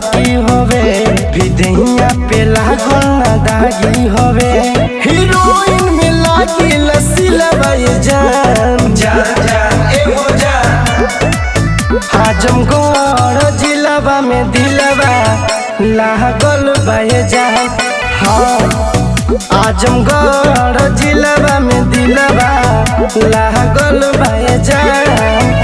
बाकी होवे विदेहिया पे लागल ना दागी होवे हीरोइन में लागी लसीला ये जान आजमगढ़ जिलावा में दिलवा लागल बाए जान। हाँ आजमगढ़ जिलावा में दिलवा लागल बाए जान।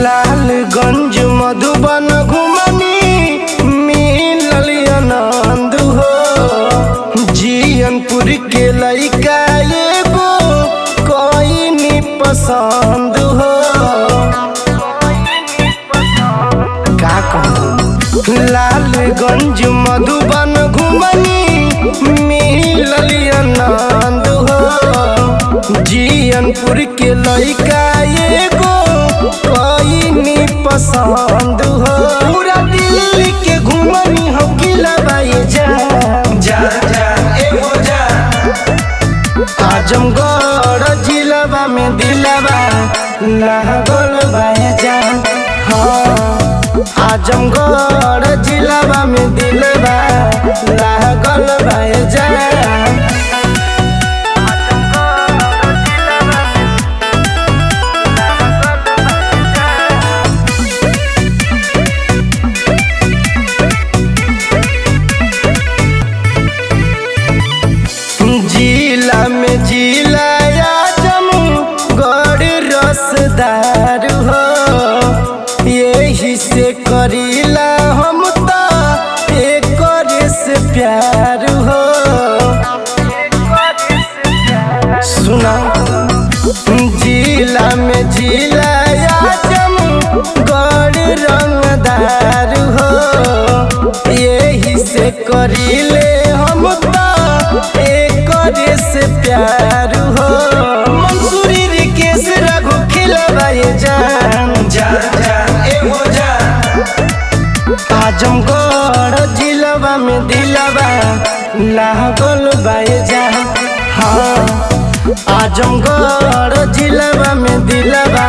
लालगंज मधुबन घुमनी मिलल आनंद हो जियनपुर के लइका एगो कोई पसंद हो का कहूं। लालगंज मधुबन घुमनी मिलल आनंद हो जियनपुर के लइका एगो कोई पसंद हो पूरा दिल्ली के घुमनी हो किला बाए आजमगढ़ जिलावा में दिलवा लागल बाए जान। हाँ आजमगढ़ जिलावा में दिलवा लागल बाए जान। जिला में जिला आजमगढ़ रसदार हो यही से करीला हम तो एक से प्यार हो। सुना जिला में जिला आजमगढ़ रंगदार हो यही से करीले हम तो से प्यार हो। मंसूरी रिकेश रघु खिलवाए जान आजमगढ़ जिलावा में दिलवा लागल बाए जान। हाँ आजमगढ़ जिलावा में दिलवा